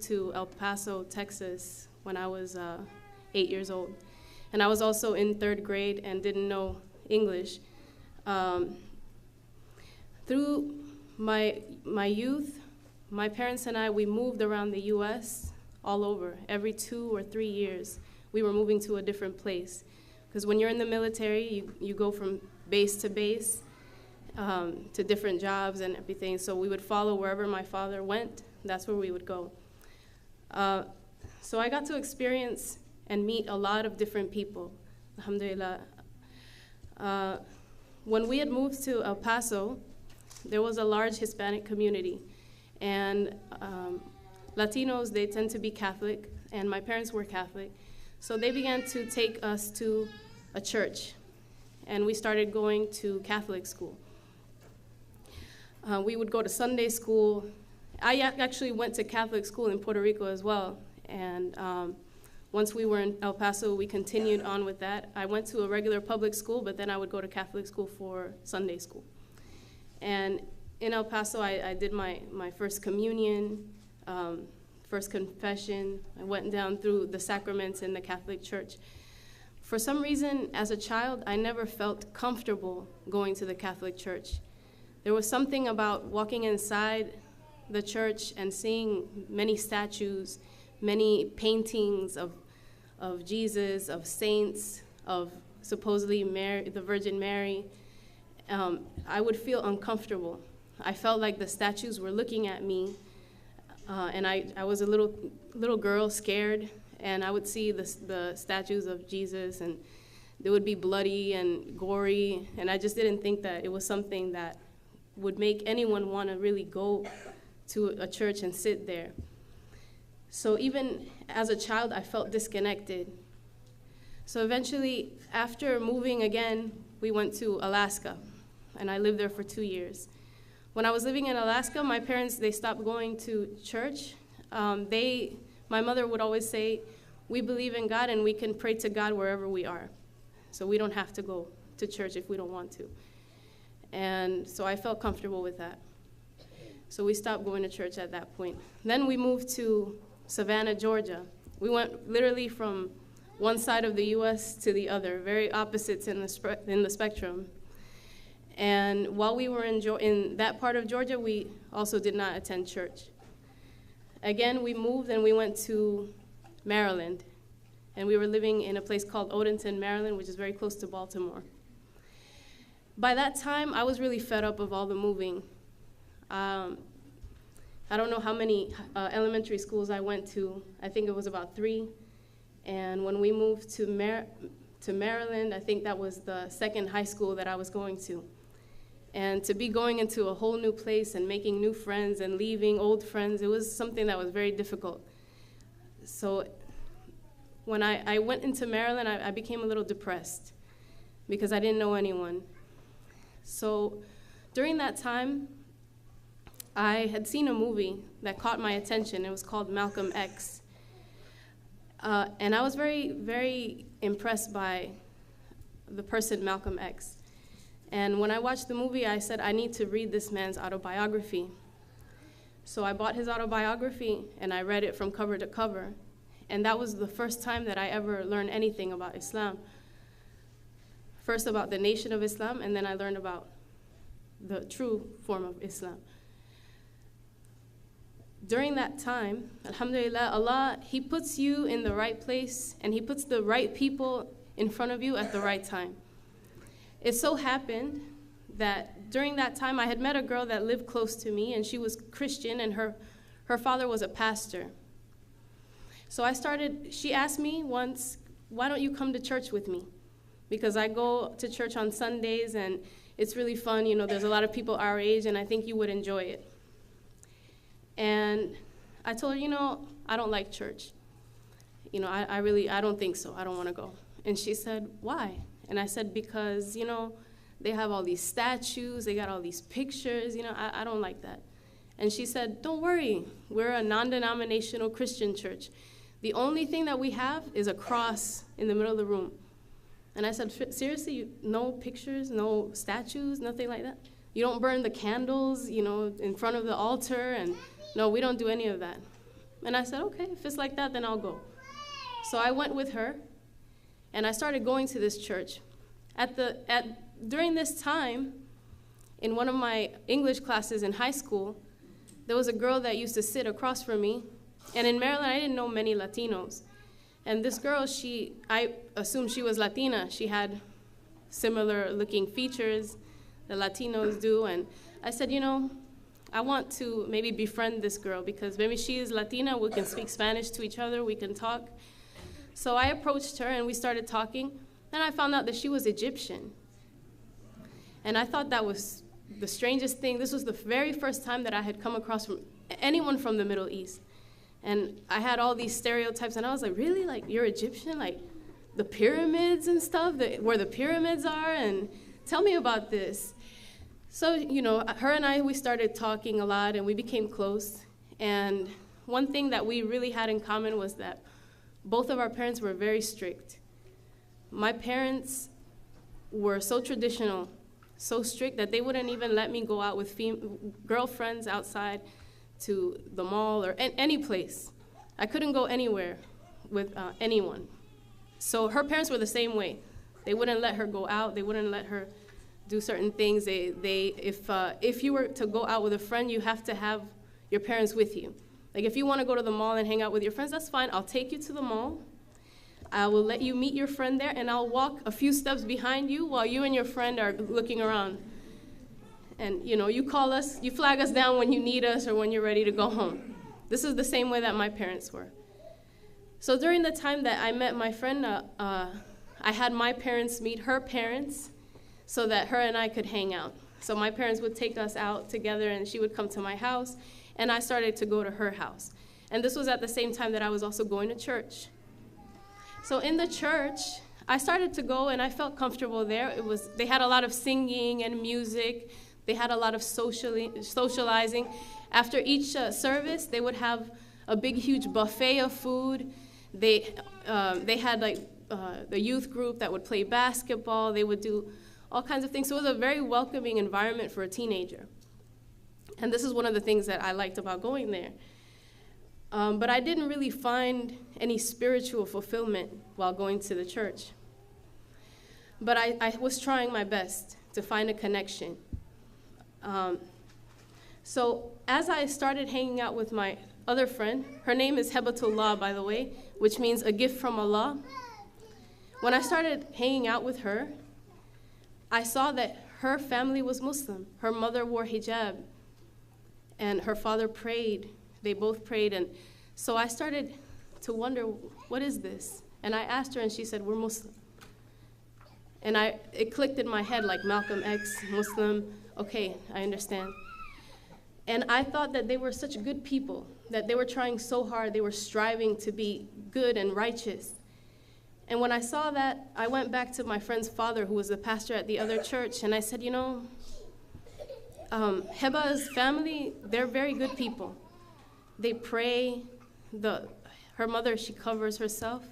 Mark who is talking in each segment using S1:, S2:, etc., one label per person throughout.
S1: to El Paso, Texas when I was 8 years old. And I was also in 3rd grade and didn't know English. Through my youth, my parents and I, we moved around the U.S. all over. Every 2 or 3 years, we were moving to a different place. Because when you're in the military, you go from base to base to different jobs and everything. So we would follow wherever my father went. That's where we would go. So I got to experience and meet a lot of different people, alhamdulillah. When we had moved to El Paso, there was a large Hispanic community. And Latinos, they tend to be Catholic, and my parents were Catholic. So they began to take us to a church, and we started going to Catholic school. We would go to Sunday school. I actually went to Catholic school in Puerto Rico as well, and once we were in El Paso, we continued on with that. I went to a regular public school, but then I would go to Catholic school for Sunday school. And in El Paso, I did my first communion, first confession. I went down through the sacraments in the Catholic Church. For some reason, as a child, I never felt comfortable going to the Catholic Church. There was something about walking inside the church and seeing many statues, many paintings of Jesus, of saints, of supposedly Mary, the Virgin Mary. I would feel uncomfortable. I felt like the statues were looking at me, and I was a little girl, scared, and I would see the statues of Jesus, and they would be bloody and gory, and I just didn't think that it was something that would make anyone want to really go to a church and sit there. So even as a child, I felt disconnected. So eventually, after moving again, we went to Alaska, and I lived there for 2 years. When I was living in Alaska, my parents, they stopped going to church. My mother would always say, we believe in God and we can pray to God wherever we are. So we don't have to go to church if we don't want to. And so I felt comfortable with that. So we stopped going to church at that point. Then we moved to Savannah, Georgia. We went literally from one side of the U.S. to the other, very opposites in the spectrum. And while we were in that part of Georgia, we also did not attend church. Again, we moved and we went to Maryland. And we were living in a place called Odenton, Maryland, which is very close to Baltimore. By that time, I was really fed up of all the moving. I don't know how many elementary schools I went to. I think it was about 3. And when we moved to Maryland, I think that was the 2nd high school that I was going to. And to be going into a whole new place and making new friends and leaving old friends, it was something that was very difficult. So when I went into Maryland, I became a little depressed because I didn't know anyone. So during that time, I had seen a movie that caught my attention. It was called Malcolm X. And I was very, very impressed by the person Malcolm X. And when I watched the movie, I said, I need to read this man's autobiography. So I bought his autobiography, and I read it from cover to cover. And that was the first time that I ever learned anything about Islam. First about the nation of Islam, and then I learned about the true form of Islam. During that time, alhamdulillah, Allah, He puts you in the right place, and He puts the right people in front of you at the right time. It so happened that during that time, I had met a girl that lived close to me, and she was Christian, and her father was a pastor. So she asked me once, why don't you come to church with me? Because I go to church on Sundays, and it's really fun. You know, there's a lot of people our age, and I think you would enjoy it. And I told her, I don't like church. I don't think so. I don't want to go. And she said, why? And I said, because, they have all these statues, they got all these pictures, I don't like that. And she said, don't worry, we're a non-denominational Christian church. The only thing that we have is a cross in the middle of the room. And I said, seriously, no pictures, no statues, nothing like that? You don't burn the candles, in front of the altar, and no, we don't do any of that. And I said, okay, if it's like that, then I'll go. So I went with her, and I started going to this church. During this time, in one of my English classes in high school, there was a girl that used to sit across from me. And in Maryland, I didn't know many Latinos. And this girl, I assumed she was Latina. She had similar looking features that Latinos do. And I said, you know, I want to maybe befriend this girl because maybe she is Latina. We can speak Spanish to each other. We can talk. So I approached her, and we started talking. Then I found out that she was Egyptian. And I thought that was the strangest thing. This was the very first time that I had come across anyone from the Middle East. And I had all these stereotypes, and I was like, really? Like, you're Egyptian? Like, the pyramids and stuff, where the pyramids are? And tell me about this. So, you know, her and I, we started talking a lot, and we became close. And one thing that we really had in common was that both of our parents were very strict. My parents were so traditional, so strict that they wouldn't even let me go out with girlfriends outside to the mall or any place. I couldn't go anywhere with anyone. So her parents were the same way. They wouldn't let her go out. They wouldn't let her do certain things. If you were to go out with a friend, you have to have your parents with you. Like, if you want to go to the mall and hang out with your friends, that's fine. I'll take you to the mall. I will let you meet your friend there, and I'll walk a few steps behind you while you and your friend are looking around. And, you know, you call us, you flag us down when you need us or when you're ready to go home. This is the same way that my parents were. So during the time that I met my friend, I had my parents meet her parents so that her and I could hang out. So my parents would take us out together, and she would come to my house, and I started to go to her house. And this was at the same time that I was also going to church. So in the church, I started to go, and I felt comfortable there. They had a lot of singing and music. They had a lot of socializing. After each service, they would have a big, huge buffet of food. They had the youth group that would play basketball. They would do all kinds of things. So it was a very welcoming environment for a teenager. And this is one of the things that I liked about going there. But I didn't really find any spiritual fulfillment while going to the church. But I was trying my best to find a connection. So as I started hanging out with my other friend, her name is 𝐦𝐤𝐤𝐻, by the way, which means a gift from Allah. When I started hanging out with her, I saw that her family was Muslim. Her mother wore hijab, and her father prayed. They both prayed, and so I started to wonder, what is this? And I asked her, and she said, we're Muslim. And it clicked in my head like Malcolm X, Muslim, okay, I understand. And I thought that they were such good people, that they were trying so hard, they were striving to be good and righteous. And when I saw that, I went back to my friend's father, who was the pastor at the other church, and I said, you know, Heba's family, they're very good people. They pray. Her mother, she covers herself,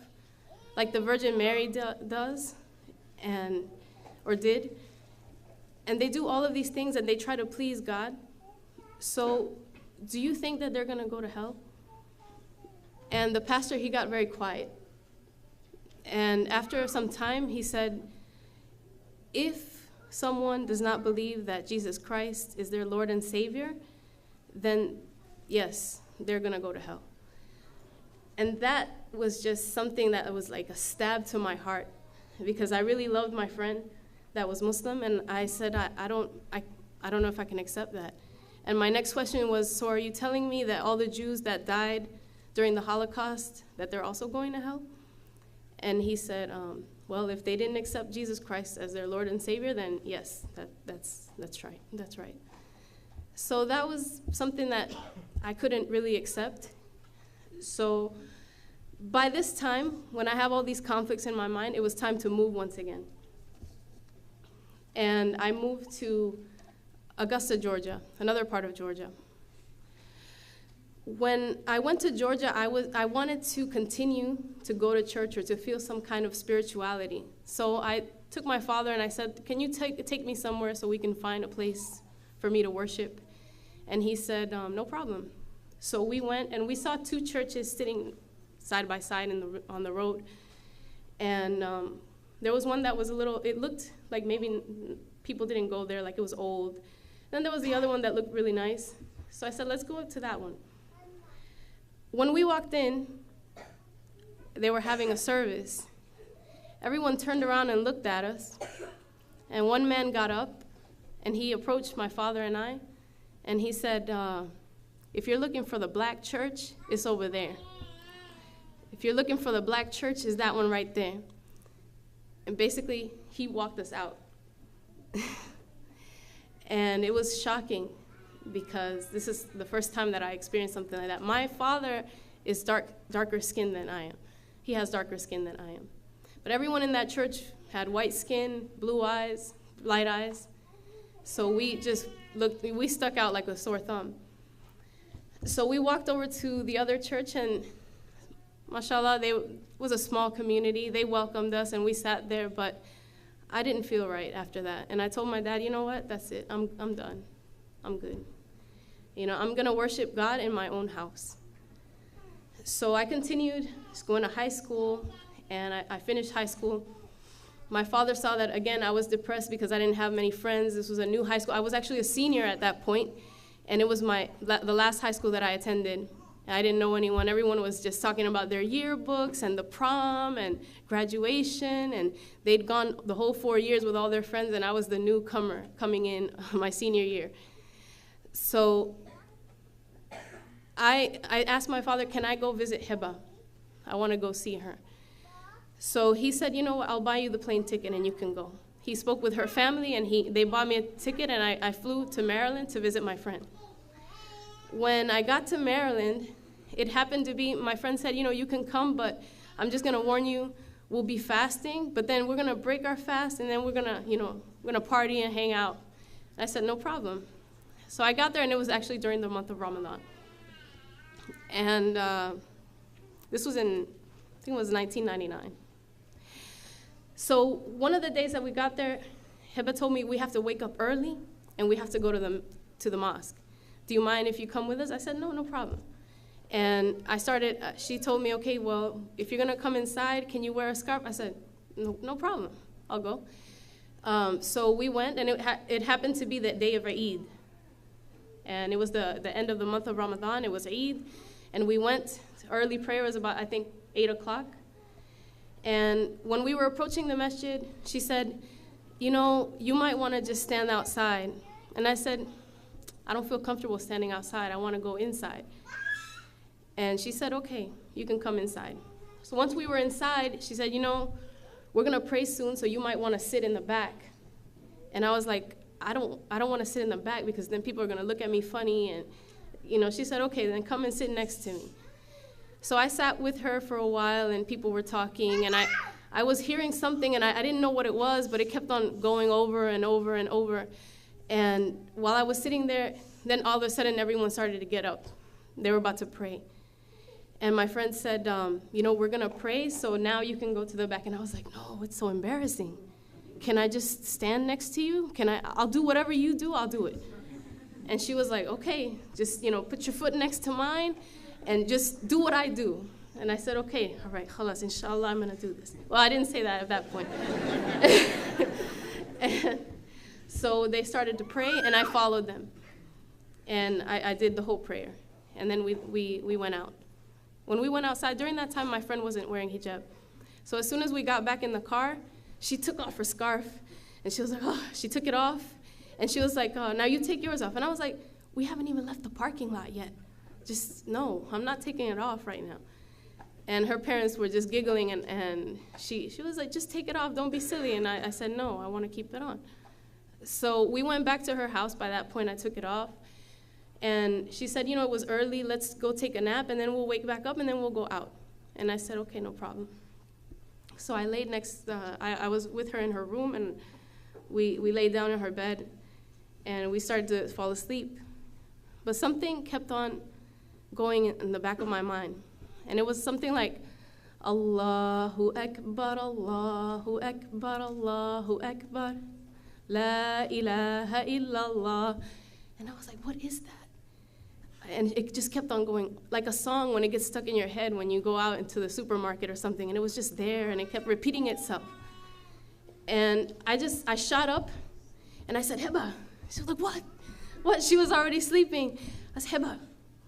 S1: like the Virgin Mary does, or did. And they do all of these things, and they try to please God. So do you think that they're going to go to hell? And the pastor, he got very quiet. And after some time, he said, if someone does not believe that Jesus Christ is their Lord and Savior, then yes, they're going to go to hell. And that was just something that was like a stab to my heart, because I really loved my friend that was Muslim, and I said, I don't know if I can accept that. And my next question was, so are you telling me that all the Jews that died during the Holocaust, that they're also going to hell? And he said, well, if they didn't accept Jesus Christ as their Lord and Savior, then yes, that's right. That's right. So that was something that I couldn't really accept. So by this time, when I have all these conflicts in my mind, it was time to move once again. And I moved to Augusta, Georgia, another part of Georgia. When I went to Georgia, I wanted to continue to go to church or to feel some kind of spirituality. So I took my father and I said, can you take me somewhere so we can find a place for me to worship? And he said, no problem. So we went, and we saw two churches sitting side by side on the road. And there was one that was it looked like maybe people didn't go there, like it was old. Then there was the other one that looked really nice. So I said, let's go to that one. When we walked in, they were having a service. Everyone turned around and looked at us. And one man got up, and he approached my father and I, and he said, if you're looking for the black church, it's over there. If you're looking for the black church, is that one right there. And basically, he walked us out. And it was shocking because this is the first time that I experienced something like that. My father is darker skinned than I am. He has darker skin than I am. But everyone in that church had white skin, blue eyes, light eyes. So we just we stuck out like a sore thumb. So we walked over to the other church, and mashallah, it was a small community. They welcomed us, and we sat there, but I didn't feel right after that. And I told my dad, you know what, that's it. I'm done. I'm good. You know, I'm going to worship God in my own house. So I continued going to high school, and I finished high school. My father saw that, again, I was depressed because I didn't have many friends. This was a new high school. I was actually a senior at that point, and it was the last high school that I attended. I didn't know anyone. Everyone was just talking about their yearbooks and the prom and graduation, and they'd gone the whole 4 years with all their friends, and I was the newcomer coming in my senior year. So I asked my father, can I go visit 𝐬𝐵? I want to go see her. So he said, you know what, I'll buy you the plane ticket and you can go. He spoke with her family, and they bought me a ticket, and I flew to Maryland to visit my friend. When I got to Maryland, it happened to be, my friend said, you know, you can come, but I'm just going to warn you, we'll be fasting, but then we're going to break our fast, and then we're going to party and hang out. I said, no problem. So I got there, and it was actually during the month of Ramadan. And this was I think it was 1999. So one of the days that we got there, 𝐬𝐵 told me we have to wake up early, and we have to go to the mosque. Do you mind if you come with us? I said, no problem. And she told me, okay, well, if you're going to come inside, can you wear a scarf? I said, no problem, I'll go. So we went, and it happened to be the day of Eid. And it was the end of the month of Ramadan. It was Eid. And we went, early prayer was about, I think, 8 o'clock. And when we were approaching the masjid, she said, you know, you might want to just stand outside. And I said, I don't feel comfortable standing outside. I want to go inside. And she said, okay, you can come inside. So once we were inside, she said, you know, we're going to pray soon, so you might want to sit in the back. And I was like, I don't want to sit in the back because then people are going to look at me funny. And, you know, she said, okay, then come and sit next to me. So I sat with her for a while, and people were talking, and I was hearing something, and I didn't know what it was, but it kept on going over and over and over. And while I was sitting there, then all of a sudden everyone started to get up. They were about to pray. And my friend said, you know, we're going to pray, so now you can go to the back. And I was like, no, it's so embarrassing. Can I just stand next to you? I'll do whatever you do, I'll do it. And she was like, okay, just, you know, put your foot next to mine and just do what I do. And I said, okay, all right, khalas, inshallah, I'm going to do this. Well, I didn't say that at that point. And so they started to pray, and I followed them. And I did the whole prayer. And then we went out. When we went outside, during that time, my friend wasn't wearing hijab. So as soon as we got back in the car, she took off her scarf, and she was like, oh, she took it off. And she was like, oh, now you take yours off. And I was like, we haven't even left the parking lot yet. Just, no, I'm not taking it off right now. And her parents were just giggling, and she was like, just take it off, don't be silly. And I said, no, I want to keep it on. So we went back to her house. By that point, I took it off. And she said, you know, it was early, let's go take a nap, and then we'll wake back up, and then we'll go out. And I said, okay, no problem. So I laid I was with her in her room, and we laid down in her bed, and we started to fall asleep. But something kept on going in the back of my mind. And it was something like, Allahu Akbar, Allahu Akbar, Allahu Akbar, La ilaha illallah. And I was like, what is that? And it just kept on going, like a song when it gets stuck in your head when you go out into the supermarket or something, and it was just there, and it kept repeating itself. And I shot up, and I said, Heba. She was like, what? What? She was already sleeping. I said, Heba,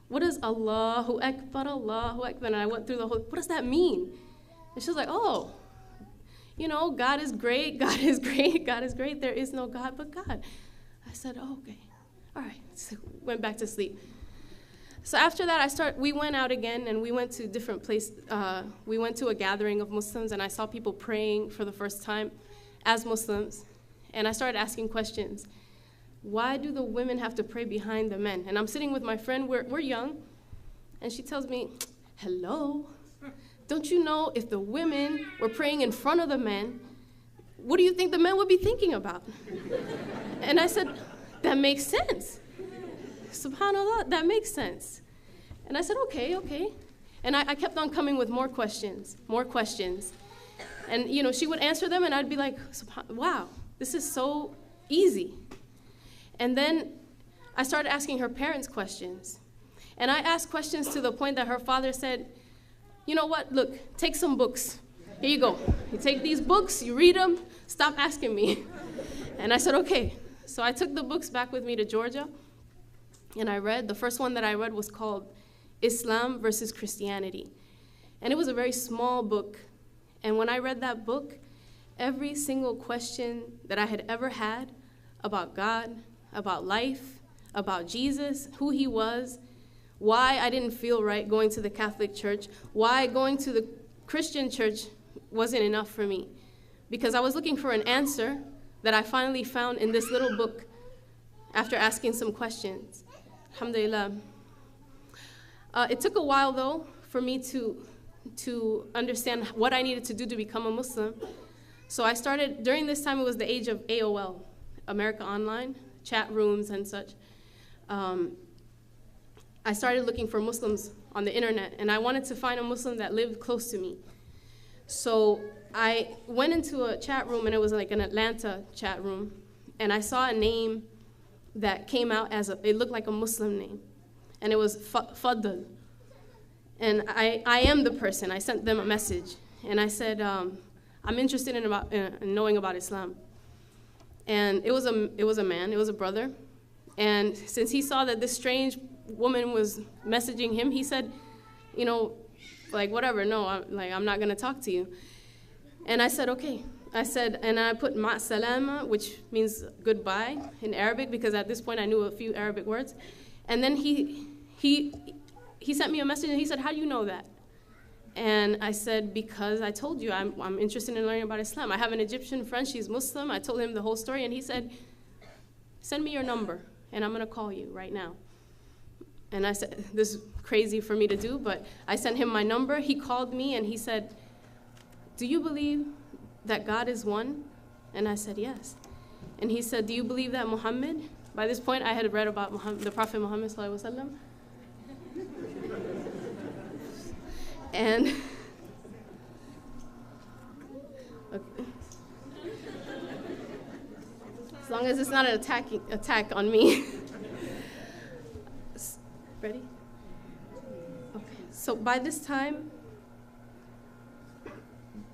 S1: what does Allahu Akbar, Allahu Akbar? And I went through the whole, what does that mean? And she was like, oh, you know, God is great, God is great, God is great. There is no God but God. I said, oh, okay, all right. So went back to sleep. So after that, we went out again, and we went to different places. We went to a gathering of Muslims, and I saw people praying for the first time as Muslims. And I started asking questions. Why do the women have to pray behind the men? And I'm sitting with my friend, we're young, and she tells me, hello, don't you know if the women were praying in front of the men, what do you think the men would be thinking about? And I said, that makes sense. SubhanAllah, that makes sense. And I said, okay. And I kept on coming with more questions. And, you know, she would answer them, and I'd be like, wow, this is so easy. And then I started asking her parents questions. And I asked questions to the point that her father said, you know what, look, take some books. Here you go. You take these books, you read them, stop asking me. And I said, okay. So I took the books back with me to Georgia. And I read, the first one that I read was called Islam versus Christianity. And it was a very small book. And when I read that book, every single question that I had ever had about God, about life, about Jesus, who he was, why I didn't feel right going to the Catholic Church, why going to the Christian church wasn't enough for me. Because I was looking for an answer that I finally found in this little book after asking some questions. Alhamdulillah. It took a while, though, for me to understand what I needed to do to become a Muslim. So I started, during this time, it was the age of AOL, America Online, chat rooms and such. I started looking for Muslims on the internet, and I wanted to find a Muslim that lived close to me. So I went into a chat room, and it was like an Atlanta chat room, and I saw a name that came out as it looked like a Muslim name, and it was Fadl. And I am the person. I sent them a message, and I said, I'm interested in knowing about Islam. And it was a man, it was a brother, and since he saw that this strange woman was messaging him, he said, you know, like, whatever, no, I'm not gonna talk to you. And I said, okay. I said, and I put ma salama, which means goodbye in Arabic, because at this point I knew a few Arabic words. And then he sent me a message, and he said, how do you know that? And I said, because I told you I'm interested in learning about Islam. I have an Egyptian friend, she's Muslim. I told him the whole story, and he said, send me your number, and I'm gonna call you right now. And I said, this is crazy for me to do, but I sent him my number. He called me, and he said, do you believe that God is one? And I said, yes. And he said, do you believe that Muhammad? By this point, I had read about the Prophet Muhammad sallallahu alaihi wasallam. And okay. As long as it's not an attack on me. Ready? Okay. So by this time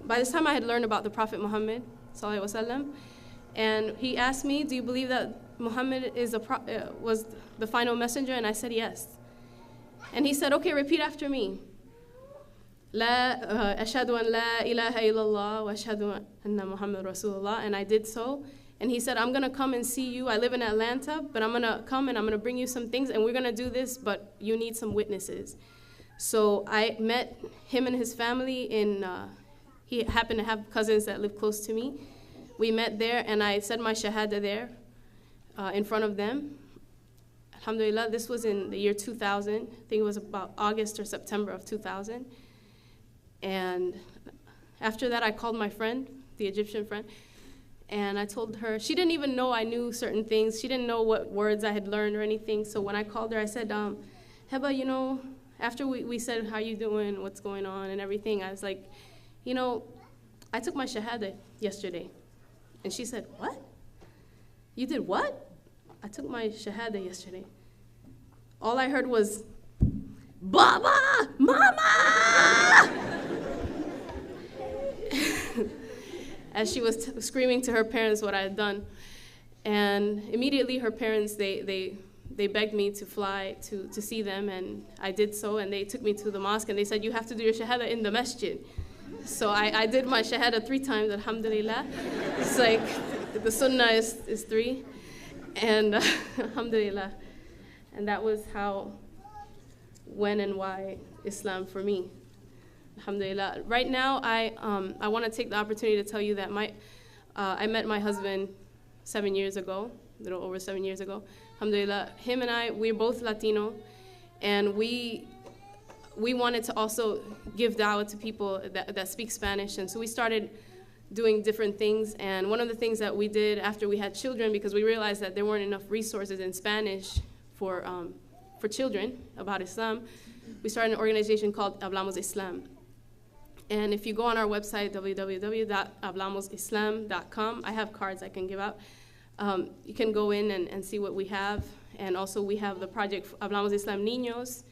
S1: I had learned about the Prophet Muhammad sallallahu alaihi wasallam, and he asked me, do you believe that Muhammad was the final messenger? And I said yes. And he said, okay, repeat after me. أشهد أن لا إله إلا الله وأشهد أن محمد رسول الله. And I did so. And he said, I'm going to come and see you. I live in Atlanta, but I'm going to come and I'm going to bring you some things, and we're going to do this, but you need some witnesses. So I met him and his family he happened to have cousins that lived close to me. We met there, and I said my shahada there in front of them. Alhamdulillah, this was in the year 2000. I think it was about August or September of 2000. And after that, I called my friend, the Egyptian friend, and I told her, she didn't even know I knew certain things. She didn't know what words I had learned or anything. So when I called her, I said, Heba, you know, after we said, how you doing, what's going on and everything, I was like, you know, I took my shahada yesterday. And she said, what? You did what? I took my shahada yesterday. all I heard was, "Baba! Mama!" As she was screaming to her parents what I had done. And immediately her parents, they begged me to fly to see them, and I did so, and they took me to the mosque, and they said, "You have to do your shahada in the masjid." So I did my shahada 3 times, alhamdulillah. It's like the sunnah is 3, and alhamdulillah. And that was how, when, and why Islam for me. Alhamdulillah. Right now, I want to take the opportunity to tell you that I met my husband 7 years ago, a little over 7 years ago. Alhamdulillah. Him and I, we're both Latino, and we wanted to also give da'wah to people that speak Spanish, and so we started doing different things. And one of the things that we did after we had children, because we realized that there weren't enough resources in Spanish for children about Islam, we started an organization called Hablamos Islam. And if you go on our website, www.hablamosislam.com, I have cards I can give out. You can go in and see what we have. And also we have the project Hablamos Islam Niños.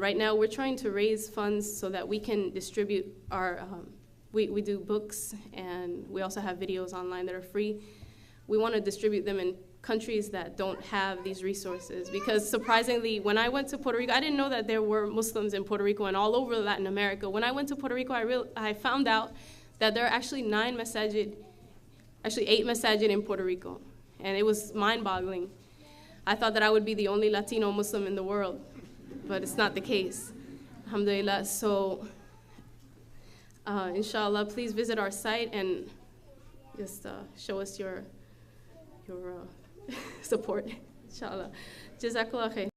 S1: Right now we're trying to raise funds so that we can distribute our, we do books, and we also have videos online that are free. We want to distribute them in countries that don't have these resources, because surprisingly, when I went to Puerto Rico, I didn't know that there were Muslims in Puerto Rico and all over Latin America. When I went to Puerto Rico, I found out that there are actually 8 masajid in Puerto Rico, and it was mind-boggling. I thought that I would be the only Latino Muslim in the world, but it's not the case. Alhamdulillah. So, inshallah, please visit our site and just show us your support, inshallah. 𝐤𝐤𝐤𝐿𝐵.